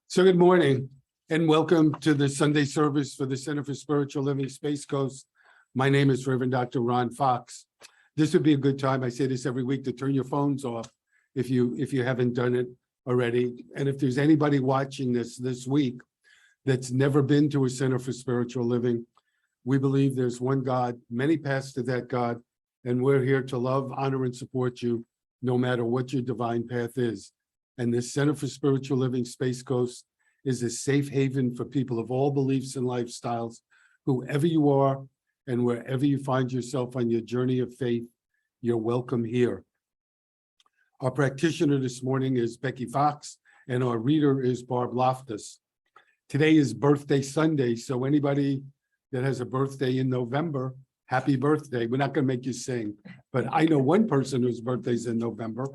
So good morning and welcome to the Sunday service for the Center for Spiritual Living Space Coast. My name is Reverend Dr. Ron Fox. This would be a good time, I say this every week, to turn your phones off if you haven't done it already. And if there's anybody watching this week that's never been to a Center for Spiritual Living, we believe there's one God, many paths to that God, and we're here to love, honor, and support you no matter what your divine path is. And the Center for Spiritual Living Space Coast is a safe haven for people of all beliefs and lifestyles, whoever you are and wherever you find yourself on your journey of faith, you're welcome here. Our practitioner this morning is Becky Fox, and our reader is Barb Loftus. Today is Birthday Sunday, so anybody that has a birthday in November, happy birthday. We're not going to make you sing, but I know one person whose birthday's in November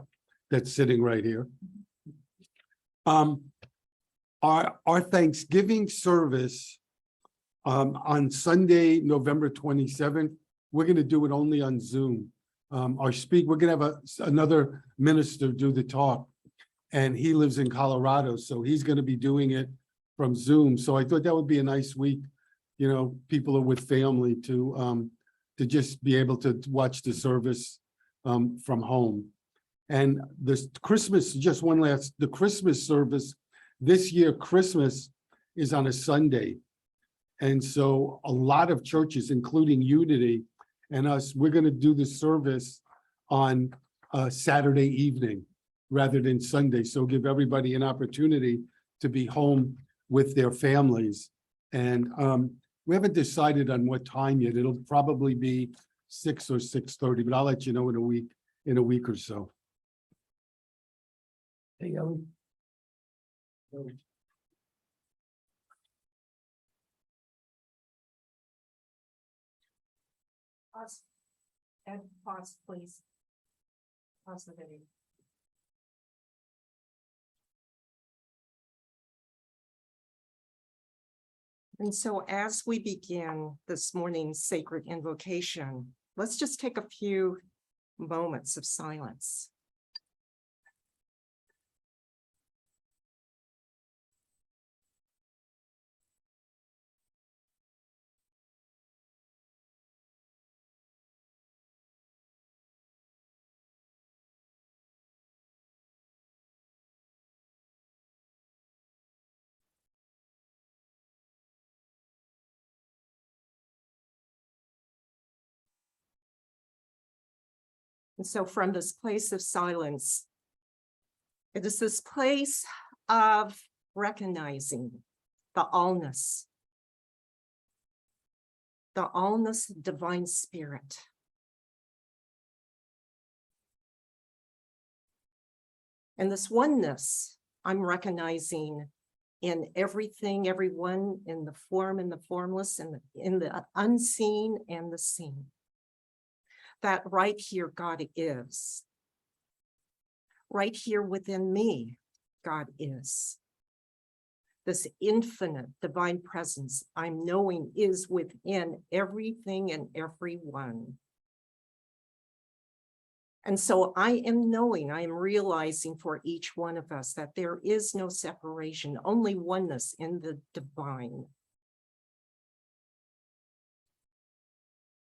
that's sitting right here. Our Thanksgiving service on Sunday, November 27th, we're going to do it only on Zoom. We're going to have another minister do the talk, and he lives in Colorado, so he's going to be doing it from Zoom. So I thought that would be a nice week. You know, people are with family to just be able to watch the service from home. And this Christmas, just one last, the Christmas service, this year, Christmas is on a Sunday. And so a lot of churches, including Unity and us, we're going to do the service on Saturday evening rather than Sunday. So give everybody an opportunity to be home with their families. And we haven't decided on what time yet. It'll probably be 6 or 6:30, but I'll let you know in a week or so. Hey, Ellen. Pause. And pause, please. Pause the video. And so as we begin this morning's sacred invocation, let's just take a few moments of silence. And so from this place of silence, it is this place of recognizing the allness of divine spirit. And this oneness I'm recognizing in everything, everyone, in the form and the formless, and in the unseen and the seen. That right here, God is. Right here within me, God is. This infinite divine presence I'm knowing is within everything and everyone. And so I am knowing, I am realizing for each one of us that there is no separation, only oneness in the divine.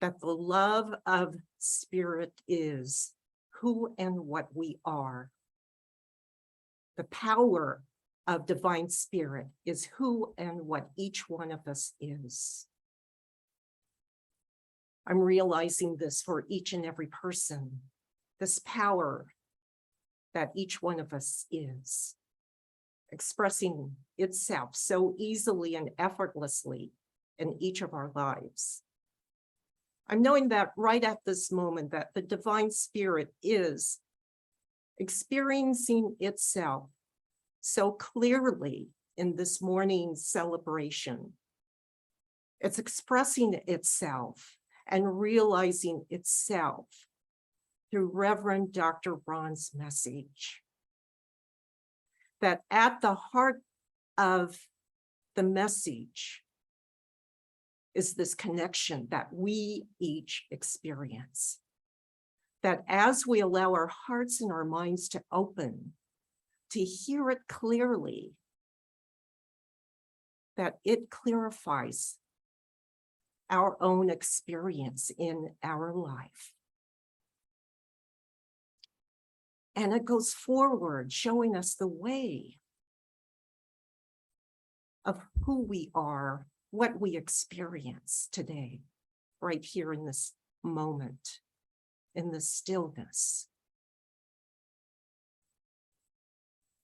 That the love of spirit is who and what we are. The power of divine spirit is who and what each one of us is. I'm realizing this for each and every person, this power that each one of us is, expressing itself so easily and effortlessly in each of our lives. I'm knowing that right at this moment that the divine spirit is experiencing itself so clearly in this morning's celebration. It's expressing itself and realizing itself through Reverend Dr. Ron's message. That at the heart of the message is this connection that we each experience. that as we allow our hearts and our minds to open, to hear it clearly, that it clarifies our own experience in our life. And it goes forward, showing us the way of who we are, what we experience today, right here in this moment, in the stillness.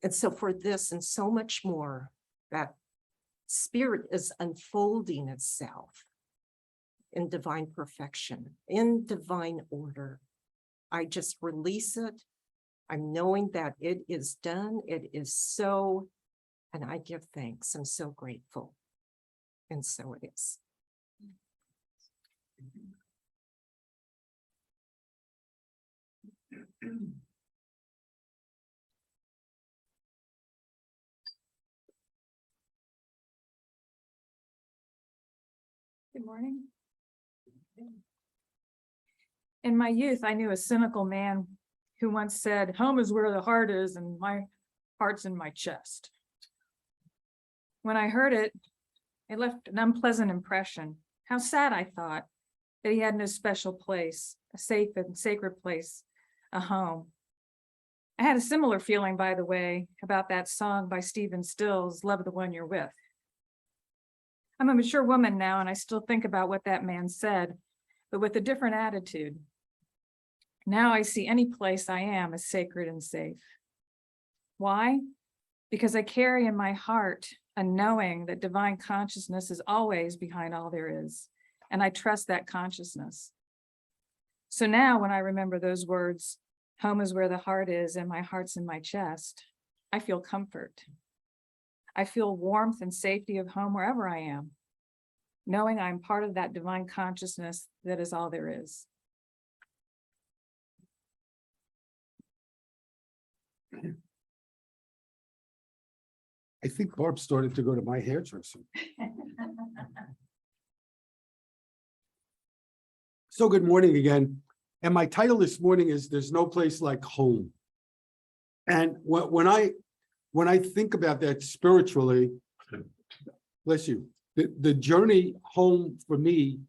And so for this and so much more, that Spirit is unfolding itself in divine perfection, in divine order. I just release it. I'm knowing that it is done. It is so, and I give thanks. I'm so grateful. And so it is. Good morning. In my youth, I knew a cynical man who once said, "Home is where the heart is, and my heart's in my chest." When I heard it, it left an unpleasant impression. How sad I thought that he had no special place, a safe and sacred place, a home. I had a similar feeling, by the way, about that song by Stephen Stills, "Love the One You're With." I'm a mature woman now, and I still think about what that man said, but with a different attitude. Now I see any place I am as sacred and safe. Why? Because I carry in my heart a knowing that divine consciousness is always behind all there is, and I trust that consciousness. So now when I remember those words, "Home is where the heart is, and my heart's in my chest," I feel comfort. I feel warmth and safety of home wherever I am, knowing I'm part of that divine consciousness that is all there is. I think Barb started to go to my hairdresser. So good morning again. And my title this morning is "There's No Place Like Home." And when I think about that spiritually, bless you, the journey home for me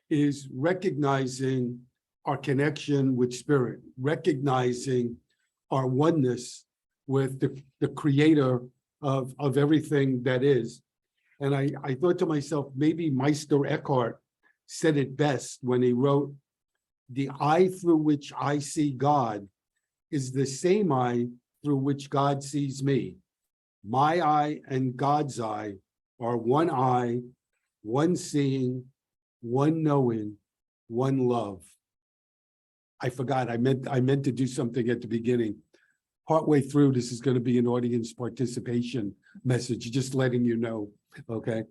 is recognizing our connection with Spirit, recognizing our oneness with the creator of everything that is. And I thought to myself, maybe Meister Eckhart said it best when he wrote, "The eye through which I see God is the same eye through which God sees me. My eye and God's eye are one eye, one seeing, one knowing, one love." I forgot, I meant to do something at the beginning. Partway through, this is going to be an audience participation message, just letting you know, okay?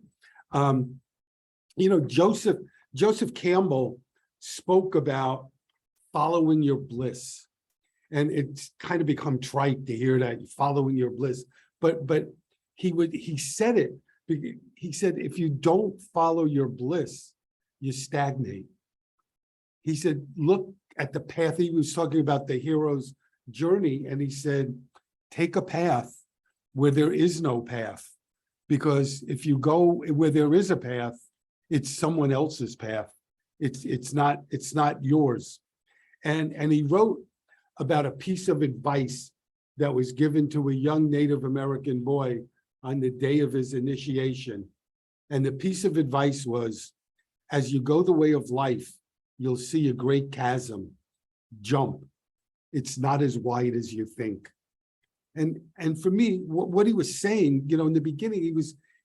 Joseph Campbell spoke about following your bliss. And it's kind of become trite to hear that, following your bliss. But he said it. He said, if you don't follow your bliss, you stagnate. He said, look at the path. He was talking about the hero's journey, and he said, take a path where there is no path. Because if you go where there is a path, it's someone else's path. It's not yours. And he wrote about a piece of advice that was given to a young Native American boy on the day of his initiation. And the piece of advice was, as you go the way of life, you'll see a great chasm. Jump. It's not as wide as you think. And for me, what he was saying, in the beginning,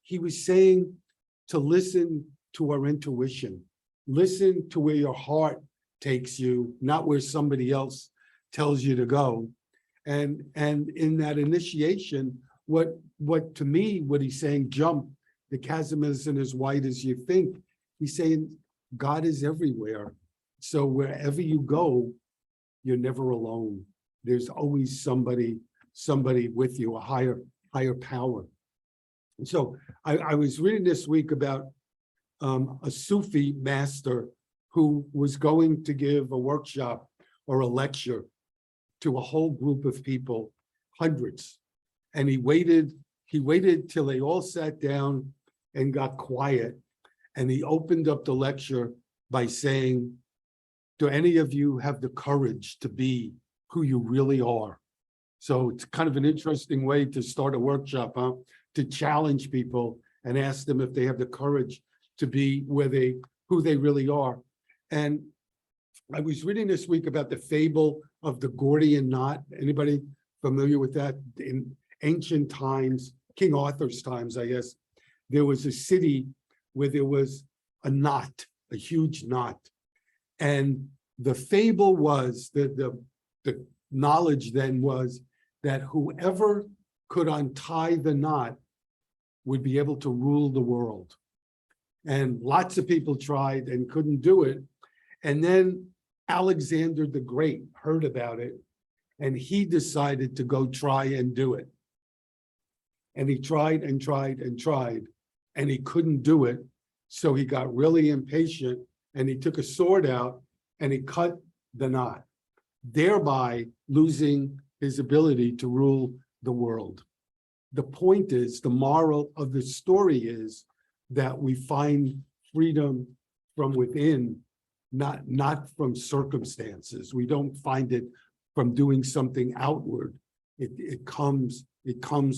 he was saying to listen to our intuition. Listen to where your heart takes you, not where somebody else tells you to go. And in that initiation, what to me, what he's saying, jump, the chasm isn't as wide as you think. He's saying God is everywhere. So wherever you go, you're never alone. There's always somebody with you, a higher power. And so I was reading this week about a Sufi master who was going to give a workshop or a lecture to a whole group of people, hundreds. And he waited till they all sat down and got quiet. And he opened up the lecture by saying, do any of you have the courage to be who you really are? So it's kind of an interesting way to start a workshop, huh? To challenge people and ask them if they have the courage to be who they really are. And I was reading this week about the fable of the Gordian knot. Anybody familiar with that? In ancient times, King Arthur's times, I guess, there was a city where there was a knot, a huge knot. And the fable was, the knowledge then was that whoever could untie the knot would be able to rule the world. And lots of people tried and couldn't do it. And then Alexander the Great heard about it, and he decided to go try and do it. And he tried and tried and tried, and he couldn't do it. So he got really impatient, and he took a sword out and he cut the knot, thereby losing his ability to rule the world. The point is, the moral of the story is that we find freedom from within, not from circumstances. We don't find it from doing something outward. It comes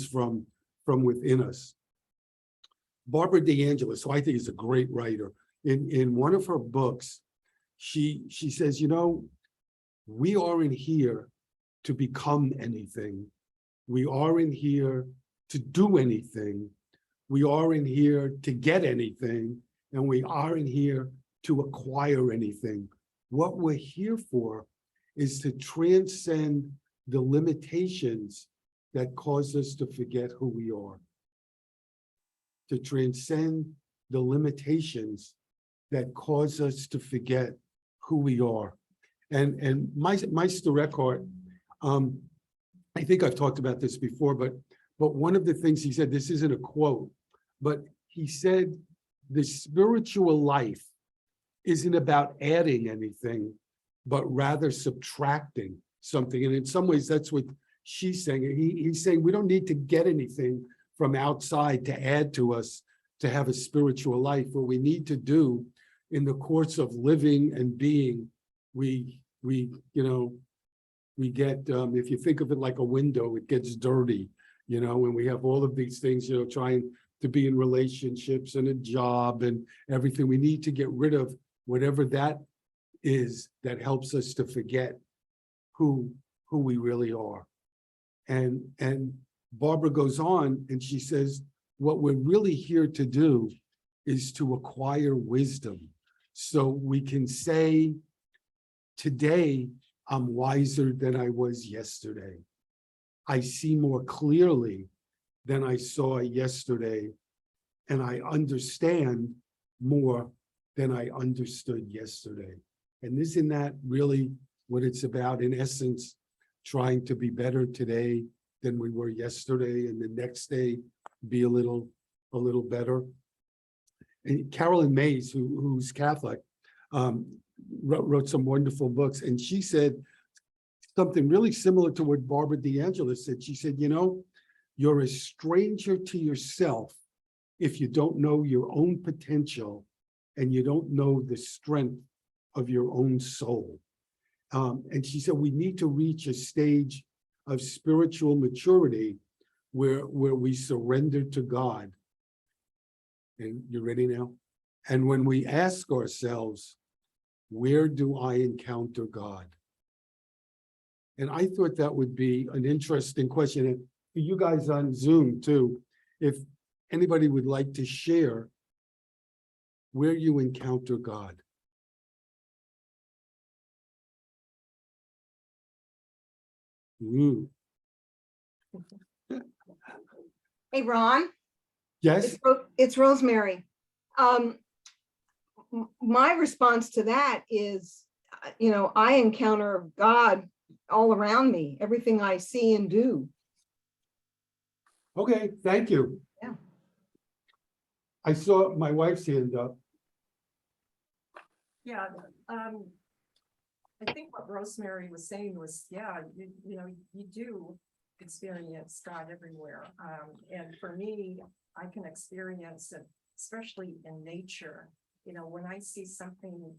from within us. Barbara DeAngelis, who I think is a great writer, in one of her books, she says, you know, we aren't here to become anything. We aren't here to do anything. We aren't here to get anything, and we aren't here to acquire anything. What we're here for is to transcend the limitations that cause us to forget who we are. To transcend the limitations that cause us to forget who we are. And Meister Eckhart, I think I've talked about this before, but one of the things he said, this isn't a quote, but he said, the spiritual life isn't about adding anything, but rather subtracting something. And in some ways, that's what she's saying. He's saying we don't need to get anything from outside to add to us to have a spiritual life. What we need to do in the course of living and being, we get, if you think of it like a window, it gets dirty, when we have all of these things, trying to be in relationships and a job and everything. We need to get rid of whatever that is that helps us to forget who we really are. And Barbara goes on and she says, what we're really here to do is to acquire wisdom. So we can say, today, I'm wiser than I was yesterday. I see more clearly than I saw yesterday, and I understand more than I understood yesterday. And isn't that really what it's about? In essence, trying to be better today than we were yesterday, and the next day be a little better. And Carolyn Mays, who's Catholic, wrote some wonderful books, and she said something really similar to what Barbara DeAngelis said. She said, you're a stranger to yourself if you don't know your own potential and you don't know the strength of your own soul. And she said, we need to reach a stage of spiritual maturity where we surrender to God. And you ready now? And when we ask ourselves, where do I encounter God? And I thought that would be an interesting question. And for you guys on Zoom too, if anybody would like to share where you encounter God. Ooh. Hey, Ron, Yes, it's Rosemary. My response to that is, I encounter God all around me, everything I see and do. okay, thank you. Yeah. I saw my wife's hand up. Yeah, I think what Rosemary was saying was, yeah, you know, you do experience God everywhere. And for me, I can experience it, especially in nature. You know, when I see something,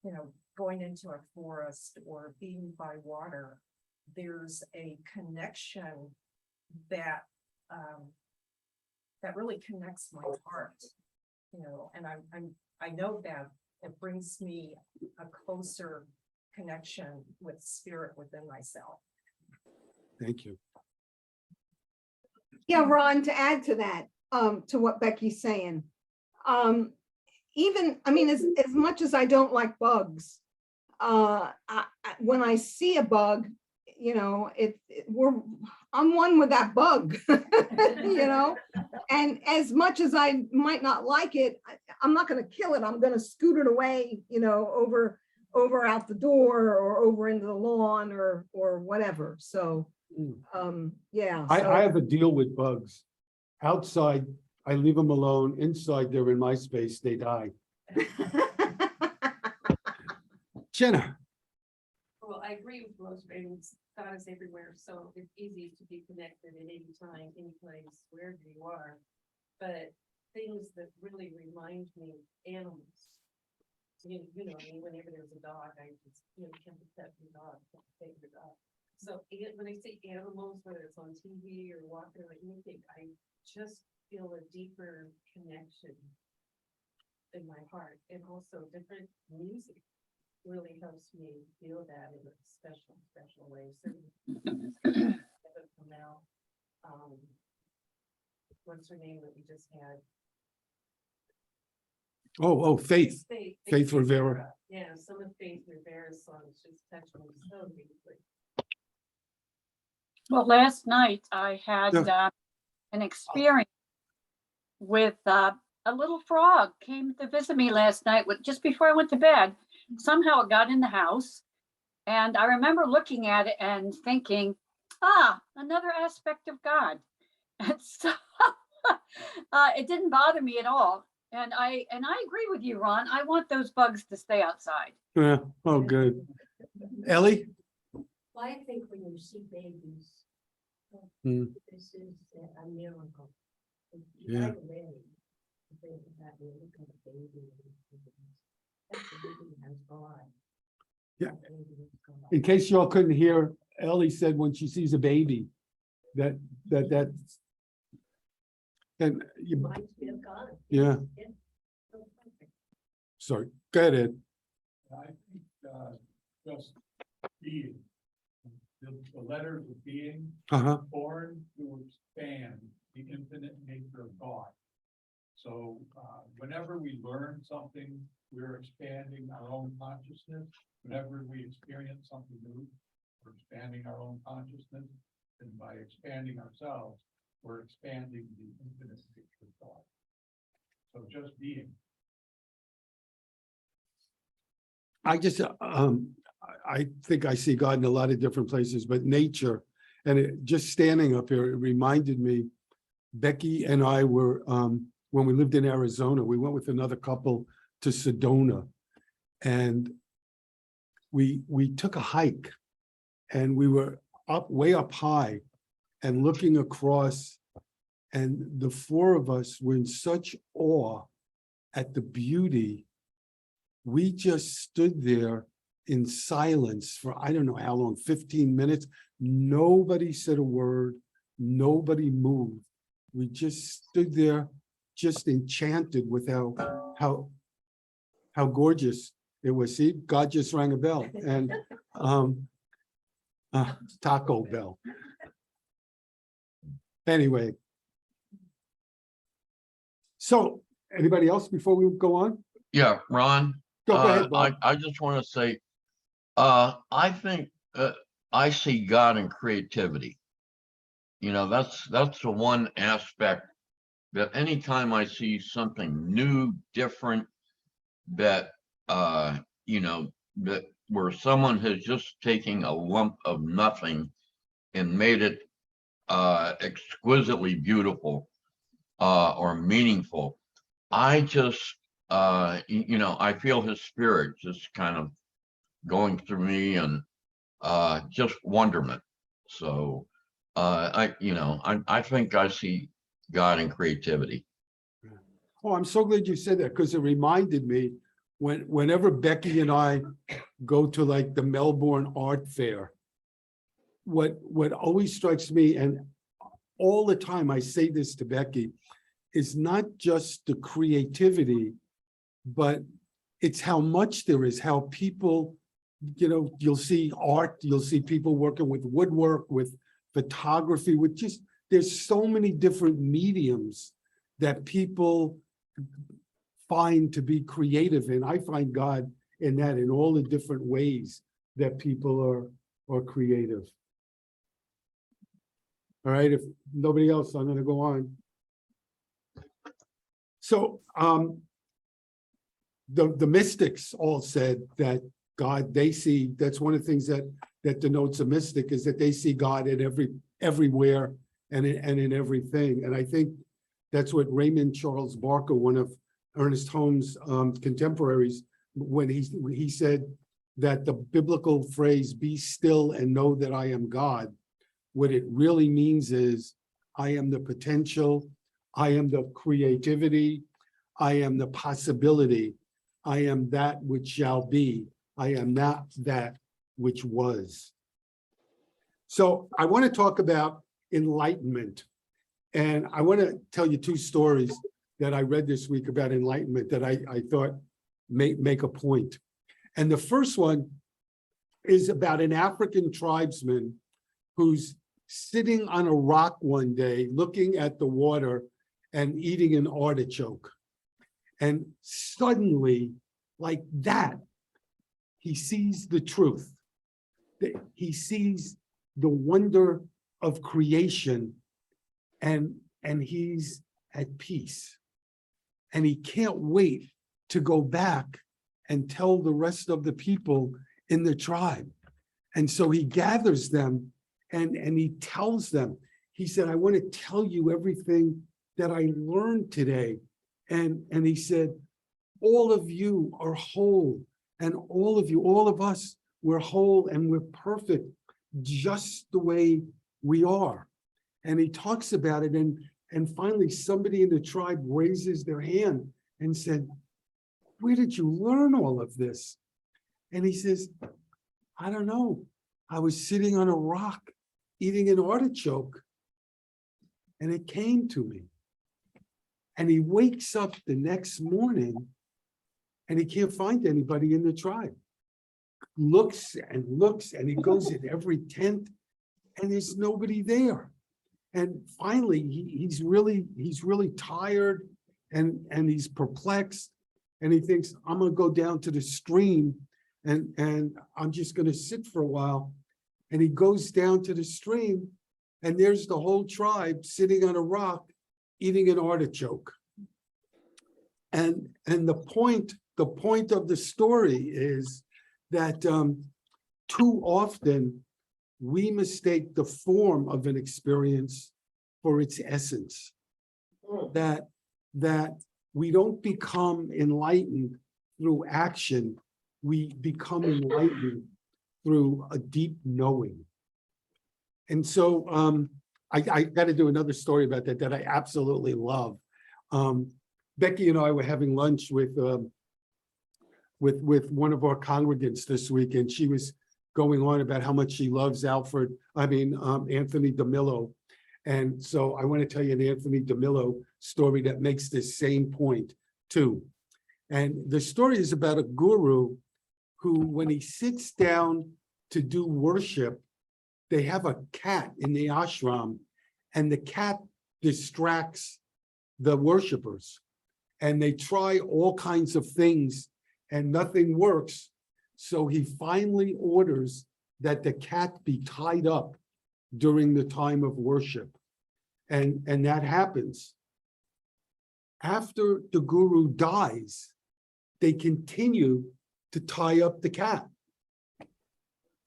you know, going into a forest or being by water, there's a connection that, that really connects my heart, you know, and I know that it brings me a closer connection with spirit within myself. Thank you. Yeah, Ron, to add to that, to what Becky's saying. Even, I mean, as much as I don't like bugs, when I see a bug, you know, I'm one with that bug, you know, and as much as I might not like it, I'm not going to kill it. I'm going to scoot it away, you know, over out the door or over into the lawn or whatever. So, yeah. I have a deal with bugs. Outside, I leave them alone. Inside, they're in my space, they die. Jenna, Well, I agree with Rosemary. God is everywhere, so it's easy to be connected at any time, any place, wherever you are. But things that really remind me of animals. You know, I mean, whenever there's a dog, I just, you know, can't pet your dog, can't pet your dog. So when I say animals, whether it's on TV or walking or anything, I just feel a deeper connection in my heart, and also different music really helps me feel that in a special way. Certain come out. What's her name that we just had? oh, Faith. Faith Rivera. Yeah, some of Faith Rivera's songs just touch me so deeply. Well, last night I had Yeah. an experience with a little frog came to visit me last night just before I went to bed. Somehow it got in the house. And I remember looking at it and thinking, another aspect of God. And so it didn't bother me at all. And I agree with you, Ron. I want those bugs to stay outside. Yeah, oh, good. Ellie? Well, I think when you see babies, Hmm. this is a miracle. Yeah. Right away, you think about you look at a baby. That's a baby has God. Yeah. That baby has God. In case y'all couldn't hear, Ellie said when she sees a baby, that, and you, Reminds me of God. yeah, Yeah. So perfect. sorry, go ahead, Ed. I think just being, the letters of being Uh-huh, born to expand the infinite nature of God. So whenever we learn something, we're expanding our own consciousness. Whenever we experience something new, we're expanding our own consciousness. And by expanding ourselves, we're expanding the infinite nature of God. So just being. I just, I think I see God in a lot of different places, but nature, and just standing up here, it reminded me, Becky and I were, when we lived in Arizona, we went with another couple to Sedona. And we took a hike and we were way up high and looking across, and the four of us were in such awe at the beauty. We just stood there in silence for, I don't know how long, 15 minutes. Nobody said a word. Nobody moved. We just stood there, just enchanted with how gorgeous it was. See, God just rang a bell, and Taco Bell. Anyway. So anybody else before we go on? Yeah, Ron, Go ahead, Bob. I just want to say, I think I see God in creativity. You know, that's the one aspect that anytime I see something new, different, that you know, that where someone has just taken a lump of nothing and made it exquisitely beautiful or meaningful, I just you know, I feel his spirit just kind of going through me and just wonderment. So I think I see God in creativity. Oh, I'm so glad you said that because it reminded me whenever Becky and I go to like the Melbourne Art Fair, what always strikes me, and all the time I say this to Becky, is not just the creativity, but it's how much there is, how people, you'll see art, you'll see people working with woodwork, with photography, with just, there's so many different mediums that people find to be creative. And I find God in that, in all the different ways that people are creative. All right, if nobody else, I'm gonna go on. So the mystics all said that God, they see, that's one of the things that denotes a mystic, is that they see God in everywhere and in everything. And I think that's what Raymond Charles Barker, one of Ernest Holmes' contemporaries, when he said that the biblical phrase, "Be still and know that I am God," what it really means is, I am the potential, I am the creativity, I am the possibility, I am that which shall be, I am not that which was. So I want to talk about enlightenment. And I want to tell you two stories that I read this week about enlightenment that I thought make a point. And the first one is about an African tribesman who's sitting on a rock one day, looking at the water and eating an artichoke. And suddenly, like that, he sees the truth. He sees the wonder of creation, and he's at peace. And he can't wait to go back and tell the rest of the people in the tribe. And so he gathers them and he tells them, he said, I want to tell you everything that I learned today. And he said, all of you are whole, and all of us, we're whole and we're perfect just the way we are. And he talks about it, and finally somebody in the tribe raises their hand and said, where did you learn all of this? And he says, I don't know. I was sitting on a rock eating an artichoke, and it came to me. And he wakes up the next morning and he can't find anybody in the tribe. Looks, and he goes in every tent, and there's nobody there. And finally, he's really tired, and he's perplexed, and he thinks, I'm gonna go down to the stream, and I'm just gonna sit for a while. And he goes down to the stream, and there's the whole tribe sitting on a rock eating an artichoke. And the point of the story is that too often we mistake the form of an experience for its essence. That we don't become enlightened through action, we become enlightened through a deep knowing. And so I got to do another story about that I absolutely love. Becky and I were having lunch with one of our congregants this week, and she was going on about how much she loves Anthony DeMillo. And so I want to tell you an Anthony DeMillo story that makes this same point too. And the story is about a guru who, when he sits down to do worship, they have a cat in the ashram, and the cat distracts the worshipers. And they try all kinds of things and nothing works. So he finally orders that the cat be tied up during the time of worship. And that happens. After the guru dies, they continue to tie up the cat.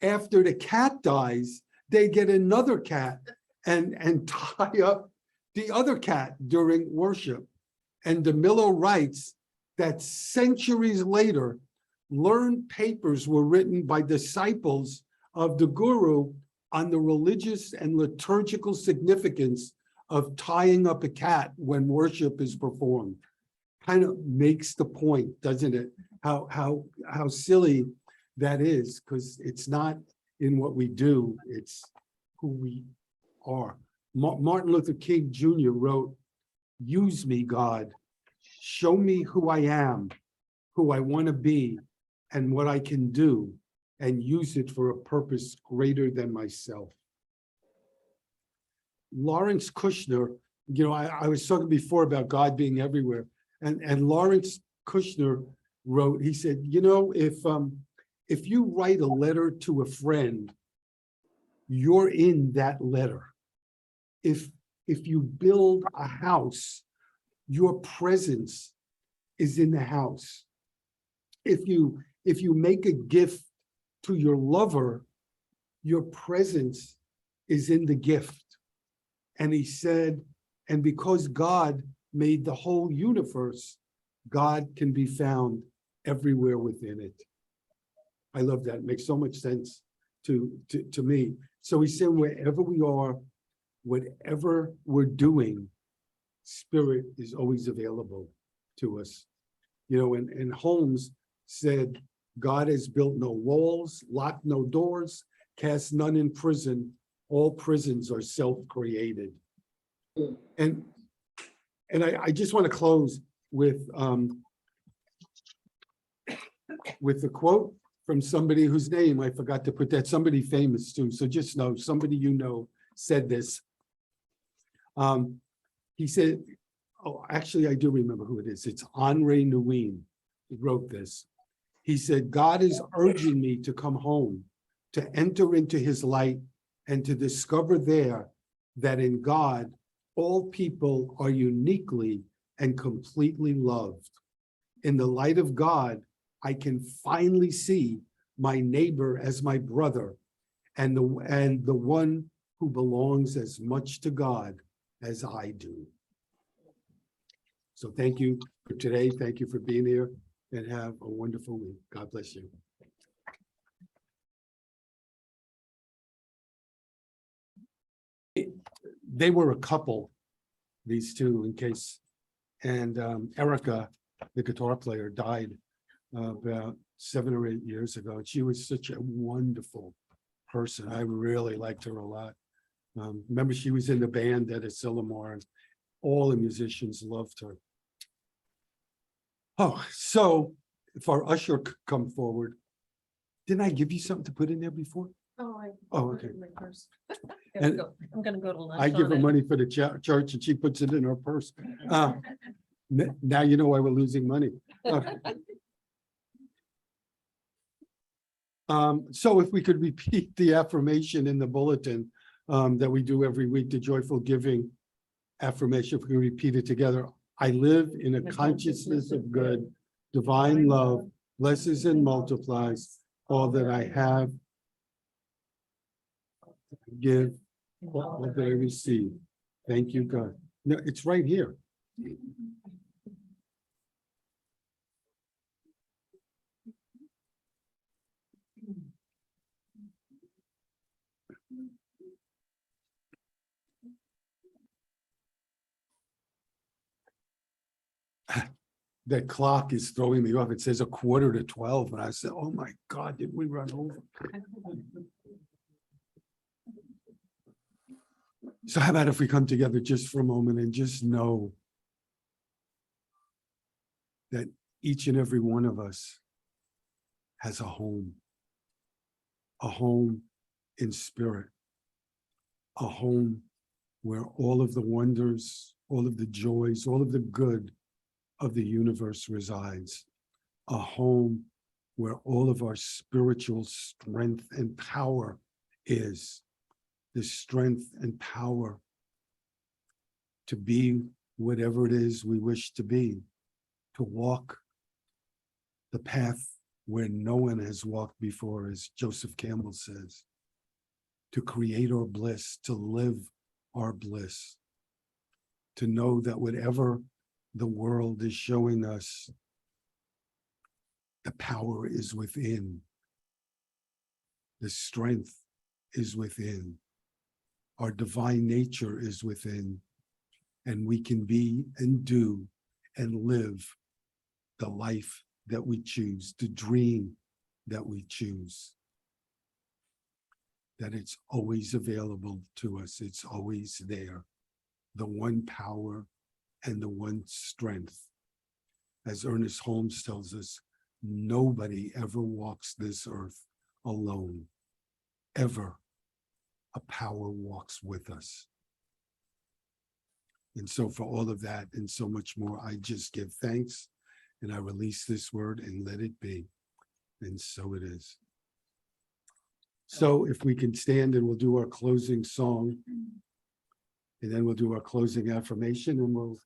After the cat dies, they get another cat and tie up the other cat during worship. And DeMillo writes that centuries later, learned papers were written by disciples of the guru on the religious and liturgical significance of tying up a cat when worship is performed. Kind of makes the point, doesn't it? How silly that is, because it's not in what we do, it's who we are. Martin Luther King Jr. wrote, "Use me, God. Show me who I am, who I want to be, and what I can do, and use it for a purpose greater than myself." Lawrence Kushner, I was talking before about God being everywhere, and Lawrence Kushner wrote, he said, if you write a letter to a friend, you're in that letter. If you build a house, your presence is in the house. If you make a gift to your lover, your presence is in the gift. And he said, and because God made the whole universe, God can be found everywhere within it. I love that. It makes so much sense to me. So he said, wherever we are, whatever we're doing, Spirit is always available to us. And Holmes said, God has built no walls, locked no doors, cast none in prison. All prisons are self-created. And I just want to close with a quote from somebody whose name I forgot to put, that somebody famous too. So just know, somebody said this. He said, oh, actually, I do remember who it is. It's Henri Nouwen who wrote this. He said, God is urging me to come home, to enter into his light, and to discover there that in God, all people are uniquely and completely loved. In the light of God, I can finally see my neighbor as my brother, and the one who belongs as much to God as I do. So thank you for today. Thank you for being here, and have a wonderful week. God bless you. They were a couple, these two, in case, and Erica, the guitar player, died about 7 or 8 years ago. And she was such a wonderful person. I really liked her a lot. Remember, she was in the band at Asilomar, and all the musicians loved her. Oh, so if our usher could come forward. Didn't I give you something to put in there before? Oh, okay. And I'm gonna go to lunch. I give on her it. money for the church and she puts it in her purse. Now you know why we're losing money. So if we could repeat the affirmation in the bulletin that we do every week, the joyful giving affirmation, if we repeat it together. I live in a consciousness of good, divine love, blesses and multiplies all that I have, give, all that I receive. Thank you, God. No, it's right here. That clock is throwing me off. It says 11:45, and I said, oh my God, did we run over? So how about if we come together just for a moment and just know that each and every one of us has a home in spirit, a home where all of the wonders, all of the joys, all of the good of the universe resides, a home where all of our spiritual strength and power is, the strength and power to be whatever it is we wish to be, to walk the path where no one has walked before, as Joseph Campbell says, to create our bliss, to live our bliss, to know that whatever the world is showing us The power is within. The strength is within. Our divine nature is within. And we can be and do and live the life that we choose, the dream that we choose. That it's always available to us. It's always there. The one power and the one strength. As Ernest Holmes tells us, nobody ever walks this earth alone. Ever. A power walks with us. And so for all of that and so much more, I just give thanks and I release this word and let it be. And so it is. So if we can stand and we'll do our closing song. And then we'll do our closing affirmation and we'll